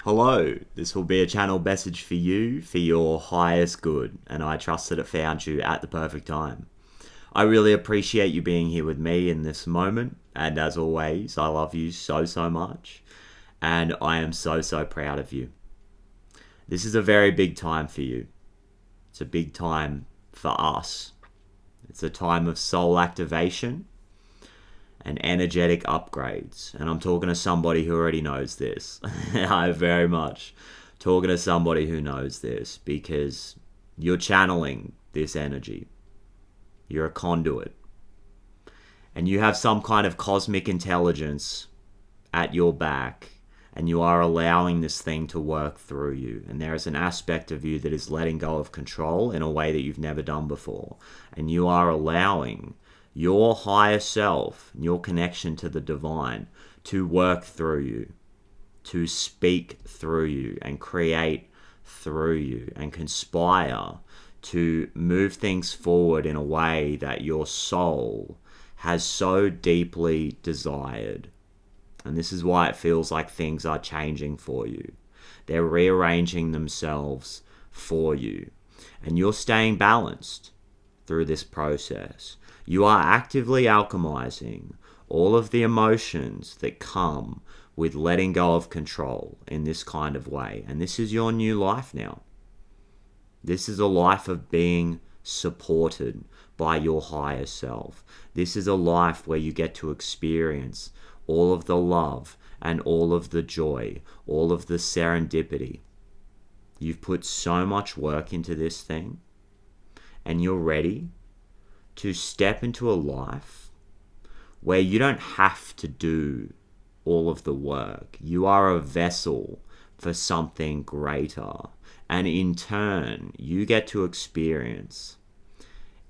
Hello, this will be a channel message for you for your highest good, and I trust that it found you at the perfect time. I really appreciate you being here with me in this moment, and as always, I love you so much, and I am so proud of you. This is a very big time for you. It's a big time for us. It's a time of soul activation and energetic upgrades. And I'm talking to somebody who already knows this. I'm very much talking to somebody who knows this because you're channeling this energy. You're a conduit. And you have some kind of cosmic intelligence at your back, and you are allowing this thing to work through you. And there is an aspect of you that is letting go of control in a way that you've never done before. And you are allowing your higher self, your connection to the divine, to work through you, to speak through you, and create through you, and conspire to move things forward in a way that your soul has so deeply desired. And this is why it feels like things are changing for you. They're rearranging themselves for you. And you're staying balanced through this process. You are actively alchemizing all of the emotions that come with letting go of control in this kind of way. And this is your new life now. This is a life of being supported by your higher self. This is a life where you get to experience all of the love and all of the joy, all of the serendipity. You've put so much work into this thing, and you're ready to step into a life where you don't have to do all of the work. You are a vessel for something greater. And in turn, you get to experience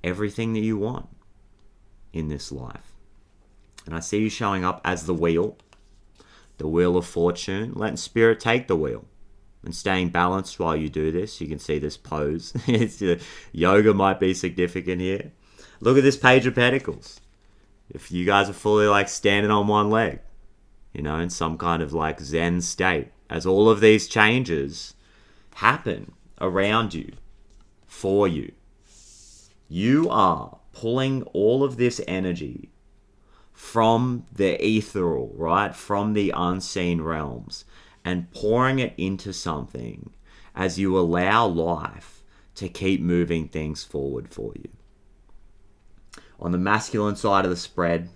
everything that you want in this life. And I see you showing up as the wheel of fortune, letting spirit take the wheel and staying balanced while you do this. You can see this pose. Yoga might be significant here. Look at this Page of Pentacles. If you guys are fully like standing on one leg, you know, in some kind of like Zen state, as all of these changes happen around you, for you, you are pulling all of this energy from the ethereal, right? From the unseen realms, and pouring it into something as you allow life to keep moving things forward for you. On the masculine side of the spread,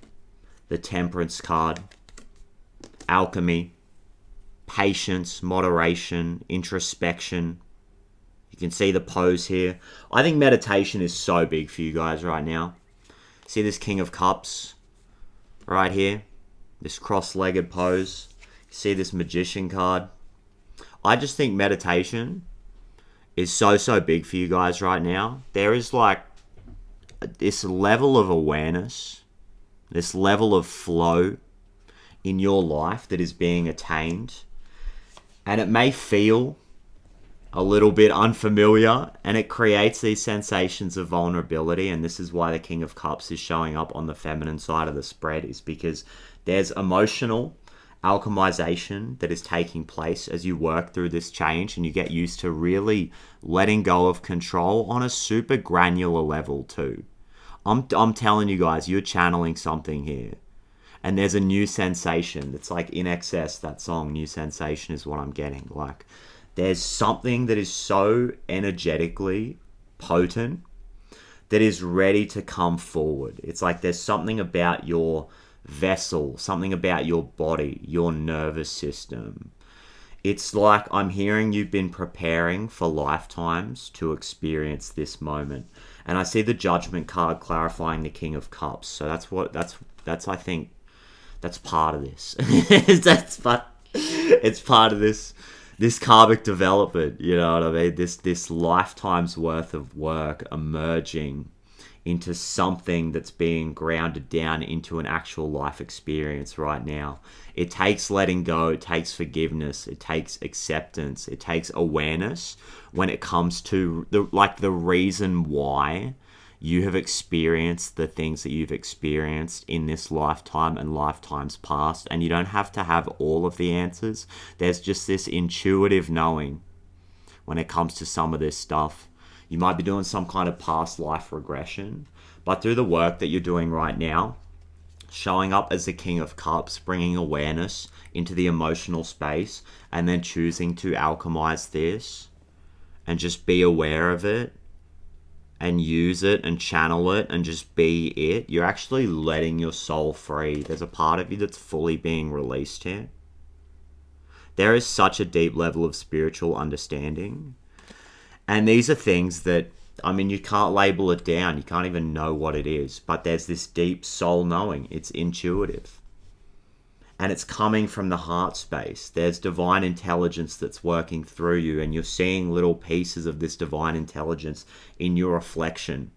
the Temperance card, alchemy, patience, moderation, introspection. You can see the pose here. I think meditation is so big for you guys right now. See this King of Cups right here? This cross-legged pose. See this Magician card? I just think meditation is so big for you guys right now. There is like this level of awareness, this level of flow in your life that is being attained. And it may feel a little bit unfamiliar, and it creates these sensations of vulnerability. And this is why the King of Cups is showing up on the feminine side of the spread, is because there's emotional alchemization that is taking place as you work through this change, and you get used to really letting go of control on a super granular level too. I'm telling you guys, you're channeling something here. And there's a new sensation that's like In Excess, that song, New Sensation is what I'm getting. Like, there's something that is so energetically potent that is ready to come forward. It's like there's something about your vessel, something about your body, your nervous system. It's like I'm hearing you've been preparing for lifetimes to experience this moment. And I see the Judgment card clarifying the King of Cups. So that's I think that's part of this. It's part of this karmic development, you know what I mean? This lifetime's worth of work emerging into something that's being grounded down into an actual life experience right now. It takes letting go, it takes forgiveness, it takes acceptance, it takes awareness when it comes to the reason why You have experienced the things that you've experienced in this lifetime and lifetimes past, and you don't have to have all of the answers. There's just this intuitive knowing when it comes to some of this stuff. You might be doing some kind of past life regression, but through the work that you're doing right now, showing up as the King of Cups, bringing awareness into the emotional space, and then choosing to alchemize this and just be aware of it and use it and channel it and just be it. You're actually letting your soul free. There's a part of you that's fully being released here. There is such a deep level of spiritual understanding. And these are things that, I mean, you can't label it down. You can't even know what it is. But there's this deep soul knowing. It's intuitive. And it's coming from the heart space. There's divine intelligence that's working through you. And you're seeing little pieces of this divine intelligence in your reflection,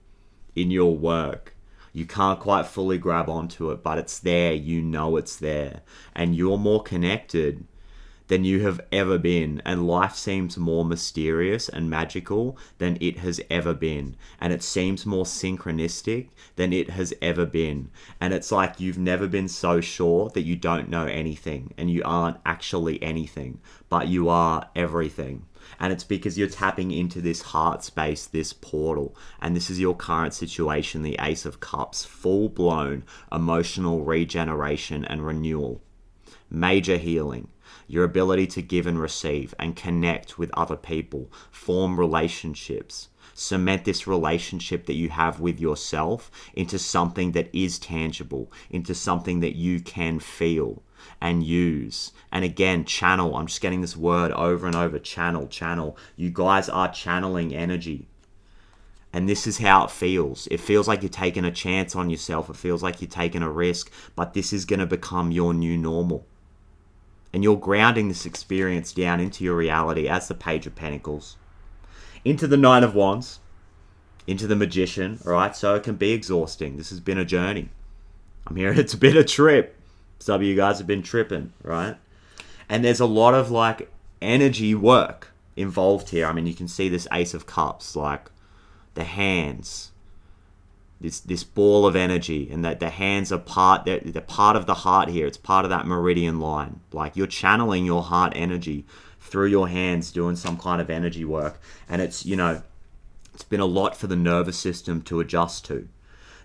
in your work. You can't quite fully grab onto it, but it's there. You know it's there. And you're more connected than you have ever been, and life seems more mysterious and magical than it has ever been, and it seems more synchronistic than it has ever been, and it's like you've never been so sure that you don't know anything, and you aren't actually anything, but you are everything. And it's because you're tapping into this heart space, this portal, and this is your current situation, the Ace of Cups, full-blown emotional regeneration and renewal, major healing. Your ability to give and receive and connect with other people, form relationships, cement this relationship that you have with yourself into something that is tangible, into something that you can feel and use. And again, channel. I'm just getting this word over and over. Channel. You guys are channeling energy. And this is how it feels. It feels like you're taking a chance on yourself. It feels like you're taking a risk. But this is going to become your new normal. And you're grounding this experience down into your reality as the Page of Pentacles, into the Nine of Wands, into the Magician, right? So it can be exhausting. This has been a journey. I'm here. It's been a trip. Some of you guys have been tripping, right? And there's a lot of like energy work involved here. I mean, you can see this Ace of Cups, like the hands, this ball of energy, and that the hands are they're part of the heart here. It's part of that meridian line. Like you're channeling your heart energy through your hands, doing some kind of energy work. And it's, you know, it's been a lot for the nervous system to adjust to.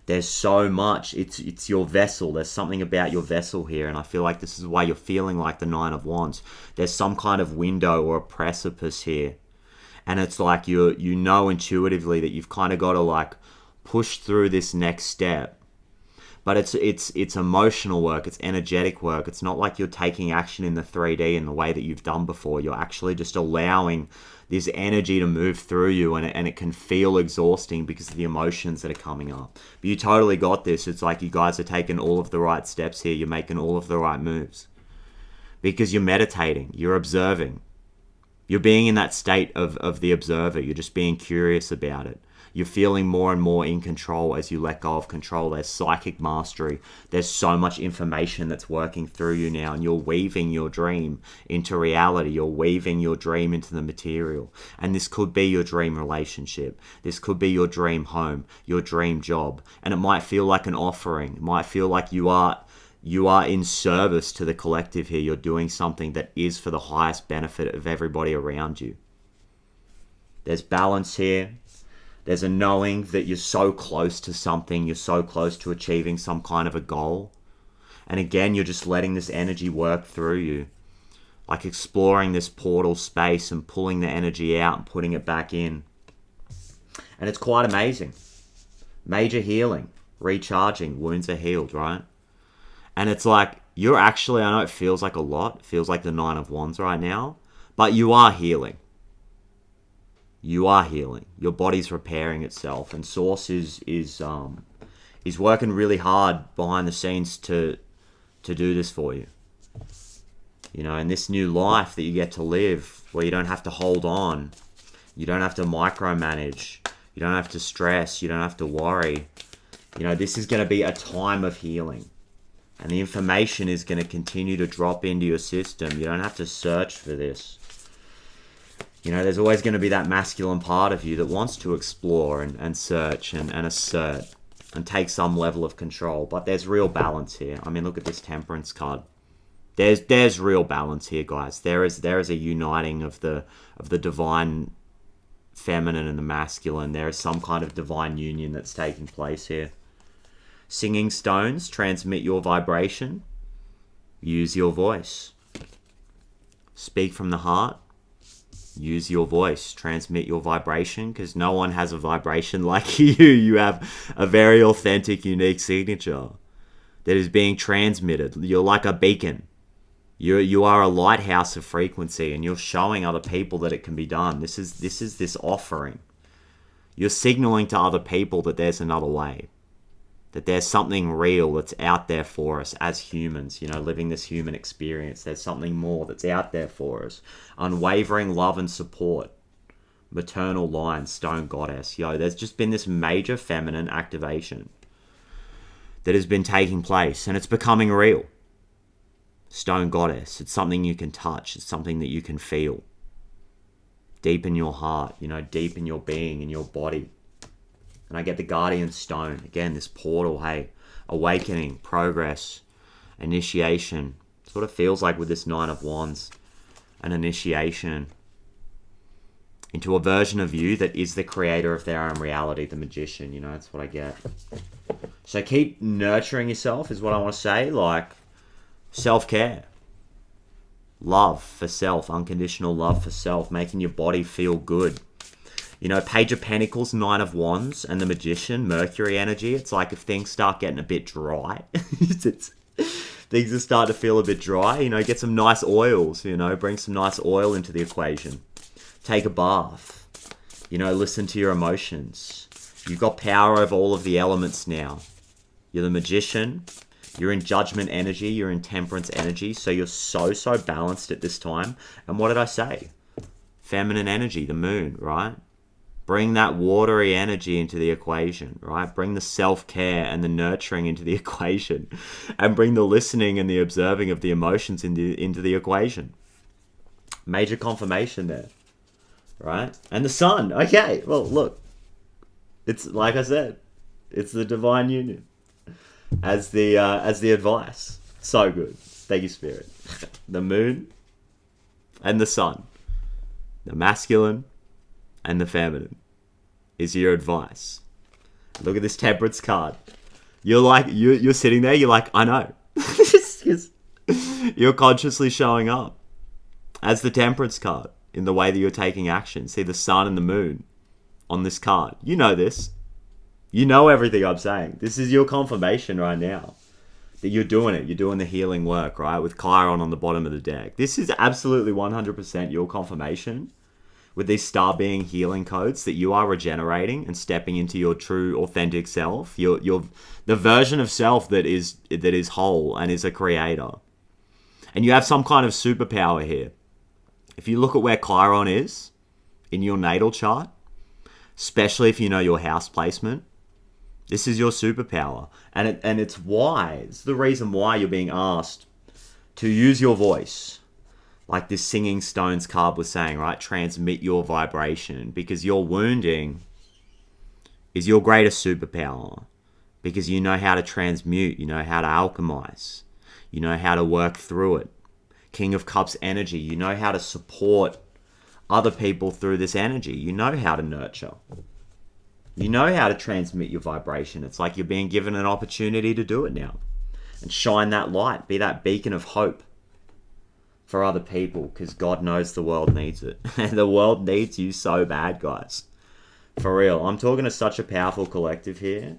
There's so much. It's your vessel. There's something about your vessel here, and I feel like this is why you're feeling like the Nine of Wands. There's some kind of window or a precipice here, and it's like you know intuitively that you've kind of got to like push through this next step. But it's emotional work, it's energetic work. It's not like you're taking action in the 3D in the way that you've done before. You're actually just allowing this energy to move through you, and it can feel exhausting because of the emotions that are coming up. But you totally got this. It's like you guys are taking all of the right steps here. You're making all of the right moves. Because you're meditating, you're observing. You're being in that state of the observer. You're just being curious about it. You're feeling more and more in control as you let go of control. There's psychic mastery. There's so much information that's working through you now, and you're weaving your dream into reality. You're weaving your dream into the material. And this could be your dream relationship. This could be your dream home, your dream job. And it might feel like an offering. It might feel like you are in service to the collective here. You're doing something that is for the highest benefit of everybody around you. There's balance here. There's a knowing that you're so close to something. You're so close to achieving some kind of a goal. And again, you're just letting this energy work through you. Like exploring this portal space and pulling the energy out and putting it back in. And it's quite amazing. Major healing. Recharging. Wounds are healed, right? And it's like, you're actually, I know it feels like a lot. It feels like the Nine of Wands right now. But you are healing. You are healing. Your body's repairing itself, and Source is working really hard behind the scenes to do this for you. You know, in this new life that you get to live, where you don't have to hold on, you don't have to micromanage, you don't have to stress, you don't have to worry. You know, this is going to be a time of healing, and the information is going to continue to drop into your system. You don't have to search for this. You know, there's always going to be that masculine part of you that wants to explore and search and assert and take some level of control. But there's real balance here. I mean, look at this Temperance card. There's real balance here, guys. There is a uniting of the divine feminine and the masculine. There is some kind of divine union that's taking place here. Singing stones transmit your vibration. Use your voice. Speak from the heart. Use your voice. Transmit your vibration, because no one has a vibration like you. You have a very authentic, unique signature that is being transmitted. You're like a beacon. You are a lighthouse of frequency, and you're showing other people that it can be done. This is this offering. You're signaling to other people that there's another way, that there's something real that's out there for us as humans, you know, living this human experience. There's something more that's out there for us. Unwavering love and support. Maternal line, stone goddess. Yo, there's just been this major feminine activation that has been taking place, and it's becoming real. Stone goddess. It's something you can touch. It's something that you can feel. Deep in your heart, you know, deep in your being, in your body. And I get the Guardian Stone. Again, this portal, hey. Awakening, progress, initiation. Sort of feels like with this Nine of Wands, an initiation into a version of you that is the creator of their own reality, the magician, you know, that's what I get. So keep nurturing yourself is what I want to say, like self-care. Love for self, unconditional love for self, making your body feel good. You know, Page of Pentacles, Nine of Wands, and the Magician, Mercury energy. It's like if things start getting a bit dry, things are starting to feel a bit dry, you know, get some nice oils, you know, bring some nice oil into the equation. Take a bath, you know, listen to your emotions. You've got power over all of the elements now. You're the Magician. You're in Judgment energy. You're in Temperance energy. So you're so balanced at this time. And what did I say? Feminine energy, the moon, right? Bring that watery energy into the equation, right? Bring the self-care and the nurturing into the equation. And bring the listening and the observing of the emotions into the equation. Major confirmation there, right? And the sun. Okay, well, look. It's, like I said, it's the divine union. As the advice. So good. Thank you, Spirit. The moon and the sun. The masculine and the feminine is your advice. Look at this Temperance card. You're like, you're sitting there, you're like, I know. You're consciously showing up as the Temperance card in the way that you're taking action. See the sun and the moon on this card. You know this. You know everything I'm saying. This is your confirmation right now that you're doing it. You're doing the healing work, right? With Chiron on the bottom of the deck. This is absolutely 100% your confirmation with these star being healing codes that you are regenerating and stepping into your true authentic self. You're the version of self that is whole and is a creator. And you have some kind of superpower here. If you look at where Chiron is in your natal chart, especially if you know your house placement, this is your superpower. And it's the reason why you're being asked to use your voice. Like this Singing Stones card was saying, right? Transmit your vibration. Because your wounding is your greatest superpower. Because you know how to transmute. You know how to alchemize. You know how to work through it. King of Cups energy. You know how to support other people through this energy. You know how to nurture. You know how to transmit your vibration. It's like you're being given an opportunity to do it now. And shine that light. Be that beacon of hope for other people. Because God knows the world needs it. And the world needs you so bad, guys. For real. I'm talking to such a powerful collective here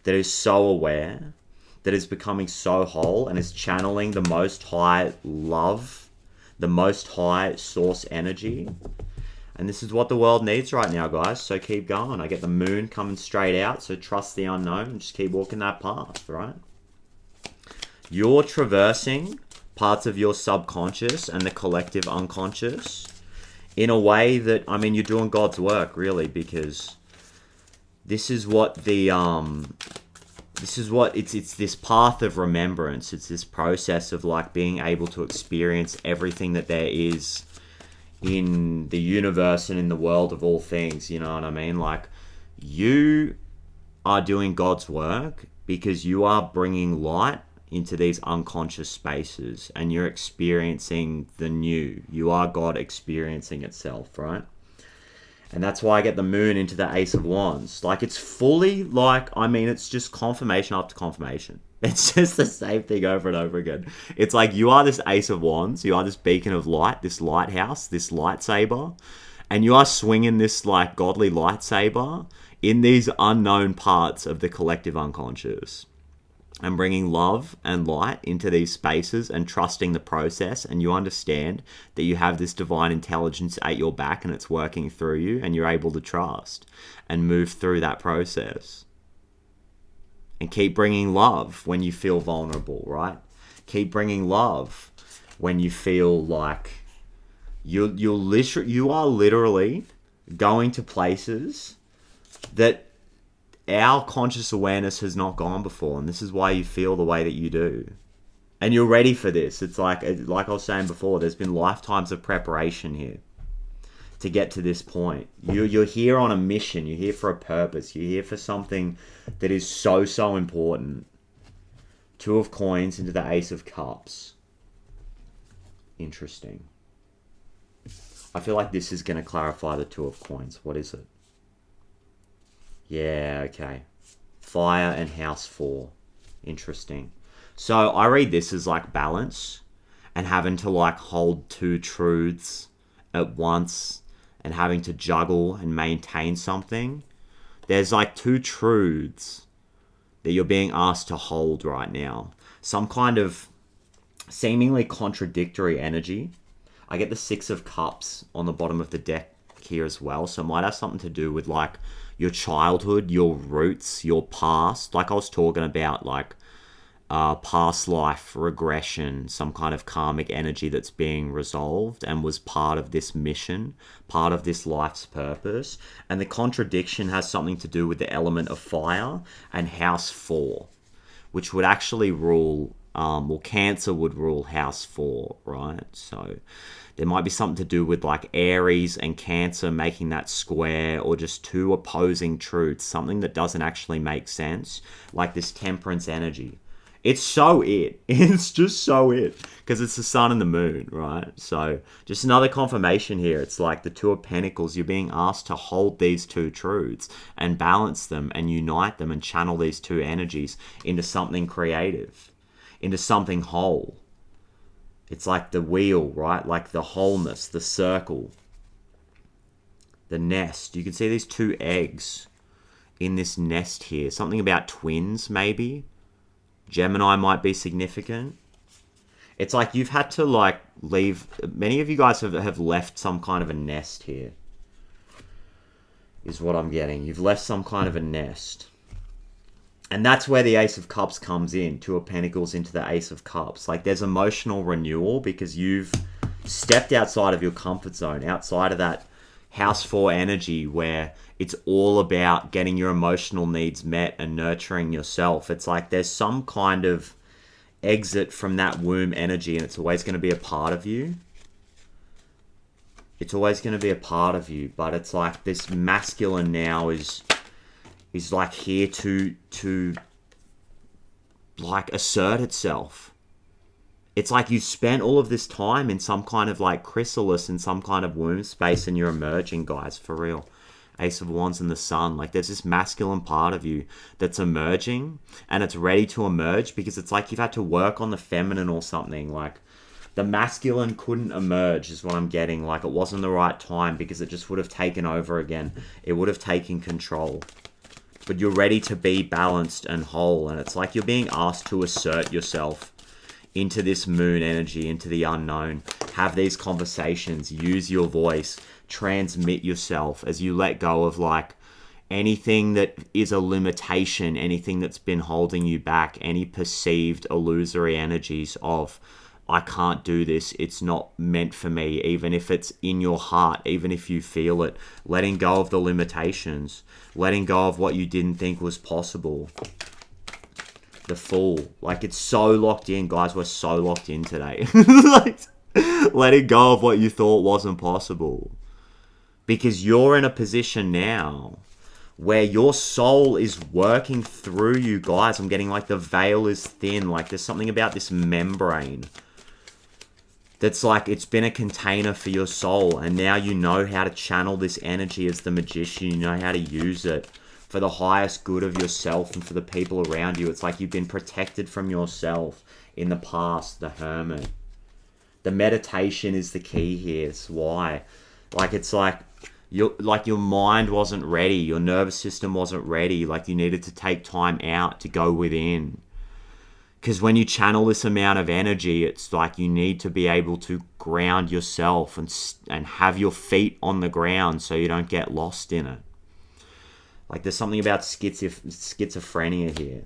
that is so aware, that is becoming so whole, and is channeling the most high love, the most high source energy. And this is what the world needs right now, guys. So keep going. I get the moon coming straight out. So trust the unknown and just keep walking that path, right? You're traversing parts of your subconscious and the collective unconscious in a way that, I mean, you're doing God's work, really, because this is what it's this path of remembrance. It's this process of like being able to experience everything that there is in the universe and in the world of all things, you know what I mean? Like, you are doing God's work because you are bringing light into these unconscious spaces and you're experiencing the new. You are God experiencing itself, right? And that's why I get the moon into the Ace of Wands. Like, it's fully like, I mean, it's just confirmation after confirmation. It's just the same thing over and over again. It's like, you are this Ace of Wands. You are this beacon of light, this lighthouse, this lightsaber. And you are swinging this, like, godly lightsaber in these unknown parts of the collective unconscious. And bringing love and light into these spaces and trusting the process, and you understand that you have this divine intelligence at your back and it's working through you, and you're able to trust and move through that process. And keep bringing love when you feel vulnerable, right? Keep bringing love when you feel like you are literally going to places that our conscious awareness has not gone before, and this is why you feel the way that you do. And you're ready for this. It's like I was saying before, there's been lifetimes of preparation here to get to this point. You're here on a mission. You're here for a purpose. You're here for something that is so, so important. Two of Coins into the Ace of Cups. Interesting. I feel like this is going to clarify the Two of Coins. What is it? Yeah, okay. Fire and House 4. Interesting. So I read this as like balance and having to like hold two truths at once and having to juggle and maintain something. There's like two truths that you're being asked to hold right now. Some kind of seemingly contradictory energy. I get the Six of Cups on the bottom of the deck here as well. So it might have something to do with like your childhood, your roots, your past. Like I was talking about, like past life regression, some kind of karmic energy that's being resolved and was part of this mission, part of this life's purpose. And the contradiction has something to do with the element of fire and House 4, which would actually rule, well, Cancer would rule House 4, right? So there might be something to do with like Aries and Cancer making that square, or just two opposing truths, something that doesn't actually make sense, like this Temperance energy. It's so it. It's just so it. Because it's the sun and the moon, right? So just another confirmation here. It's like the Two of Pentacles. You're being asked to hold these two truths and balance them and unite them and channel these two energies into something creative, into something whole. It's like the wheel, right? Like the wholeness, the circle, the nest. You can see these two eggs in this nest here. Something about twins, maybe. Gemini might be significant. It's like you've had to like leave. Many of you guys have left some kind of a nest here, is what I'm getting. You've left some kind of a nest. And that's where the Ace of Cups comes in. Two of Pentacles into the Ace of Cups. Like there's emotional renewal because you've stepped outside of your comfort zone, outside of that House 4 energy where it's all about getting your emotional needs met and nurturing yourself. It's like there's some kind of exit from that womb energy, and it's always going to be a part of you. It's always going to be a part of you, but it's like this masculine now is like here to like assert itself. It's like you've spent all of this time in some kind of like chrysalis, in some kind of womb space, and you're emerging, guys, for real. Ace of Wands and the Sun. Like there's this masculine part of you that's emerging, and it's ready to emerge because it's like you've had to work on the feminine or something. Like the masculine couldn't emerge is what I'm getting. Like it wasn't the right time because it just would have taken over again. It would have taken control. But you're ready to be balanced and whole, and it's like you're being asked to assert yourself into this moon energy, into the unknown. Have these conversations, use your voice, transmit yourself as you let go of like anything that is a limitation, anything that's been holding you back, any perceived illusory energies of I can't do this, it's not meant for me, even if it's in your heart, even if you feel it. Letting go of the limitations, letting go of what you didn't think was possible. The Fool. Like, it's so locked in, guys. We're so locked in today. Like, Letting go of what you thought wasn't possible. Because you're in a position now where your soul is working through you guys. I'm getting like the veil is thin. Like there's something about this membrane that's like it's been a container for your soul. And now you know how to channel this energy as the magician. You know how to use it for the highest good of yourself and for the people around you. It's like you've been protected from yourself in the past, the hermit. The meditation is the key here. It's why. Like it's like your mind wasn't ready. Your nervous system wasn't ready. Like you needed to take time out to go within. Because when you channel this amount of energy, it's like you need to be able to ground yourself and have your feet on the ground so you don't get lost in it. Like there's something about schizophrenia here.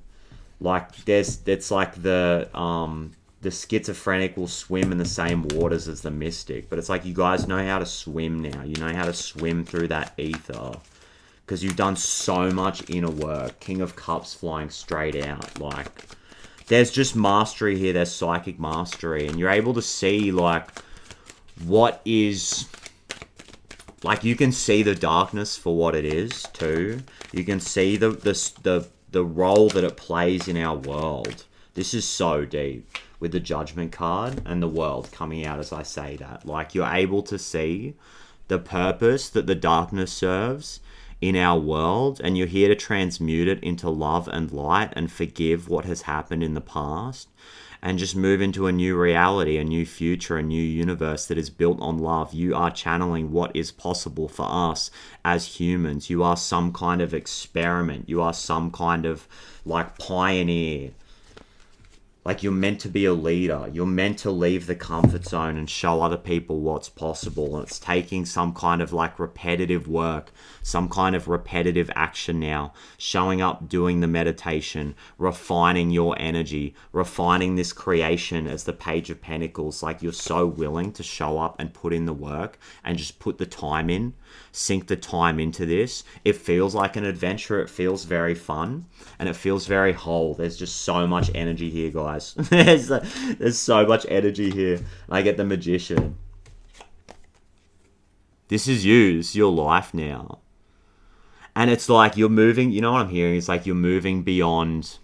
Like it's like the schizophrenic will swim in the same waters as the mystic. But it's like you guys know how to swim now. You know how to swim through that ether. Because you've done so much inner work. King of Cups flying straight out. Like, there's just mastery here. There's psychic mastery. And you're able to see, like, what is... Like, you can see the darkness for what it is, too. You can see the role that it plays in our world. This is so deep. With the Judgment card and the world coming out as I say that. Like, you're able to see the purpose that the darkness serves in our world, and you're here to transmute it into love and light and forgive what has happened in the past and just move into a new reality, a new future, a new universe that is built on love. You are channeling what is possible for us as humans. You are some kind of experiment. You are some kind of, like, pioneer. Like, you're meant to be a leader. You're meant to leave the comfort zone and show other people what's possible. And it's taking some kind of, like, repetitive work, some kind of repetitive action now. Showing up, doing the meditation, refining your energy, refining this creation as the Page of Pentacles. Like, you're so willing to show up and put in the work and just put the time in. Sink the time into this. It feels like an adventure. It feels very fun. And it feels very whole. There's just so much energy here, guys. There's so much energy here. I get the Magician. This is you. This is your life now. And it's like you're moving, you know what I'm hearing? It's like you're moving beyond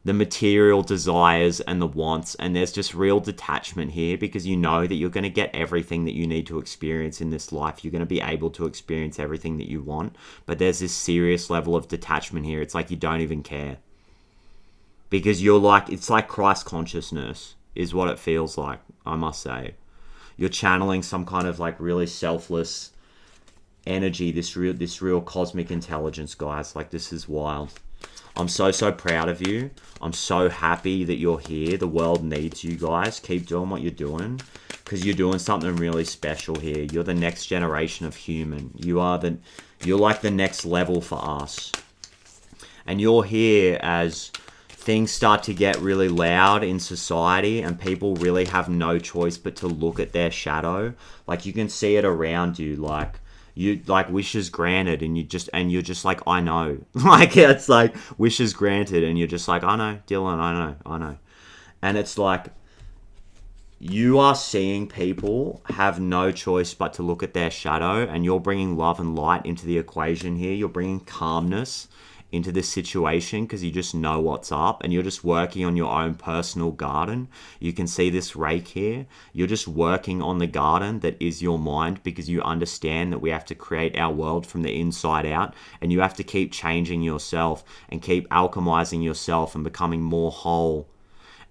the material desires and the wants, and there's just real detachment here because you know that you're going to get everything that you need to experience in this life. You're going to be able to experience everything that you want, but there's this serious level of detachment here. It's like you don't even care because you're like, it's like Christ consciousness is what it feels like, I must say. You're channeling some kind of like really selfless energy, this real cosmic intelligence, guys. Like, this is wild. I'm so proud of you. I'm so happy that you're here. The world needs you guys. Keep doing what you're doing because you're doing something really special here. You're the next generation of human. You're like the next level for us. And you're here as things start to get really loud in society and people really have no choice but to look at their shadow. Like, you can see it around you. Like, you like wishes granted and you're just like, I know. Like, it's like wishes granted and you're just like, I know, Dylan, I know. And it's like you are seeing people have no choice but to look at their shadow, and you're bringing love and light into the equation here. You're bringing calmness into this situation because you just know what's up and you're just working on your own personal garden. You can see this rake here. You're just working on the garden that is your mind because you understand that we have to create our world from the inside out, and you have to keep changing yourself and keep alchemizing yourself and becoming more whole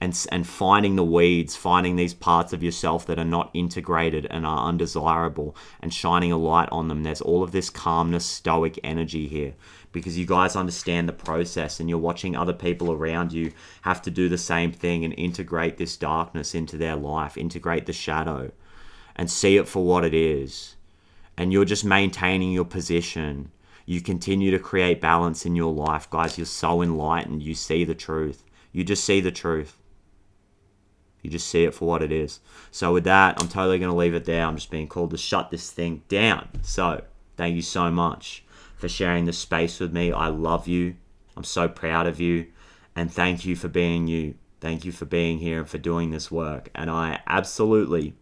and finding the weeds, finding these parts of yourself that are not integrated and are undesirable and shining a light on them. There's all of this calmness, stoic energy here because you guys understand the process and you're watching other people around you have to do the same thing and integrate this darkness into their life, integrate the shadow and see it for what it is. And you're just maintaining your position. You continue to create balance in your life, guys. You're so enlightened. You see the truth. You just see the truth. You just see it for what it is. So with that, I'm totally going to leave it there. I'm just being called to shut this thing down. So thank you so much for sharing this space with me. I love you. I'm so proud of you. And thank you for being you. Thank you for being here and for doing this work. And I absolutely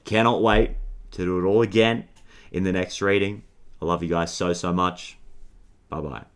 cannot wait to do it all again in the next reading. I love you guys so, so much. Bye-bye.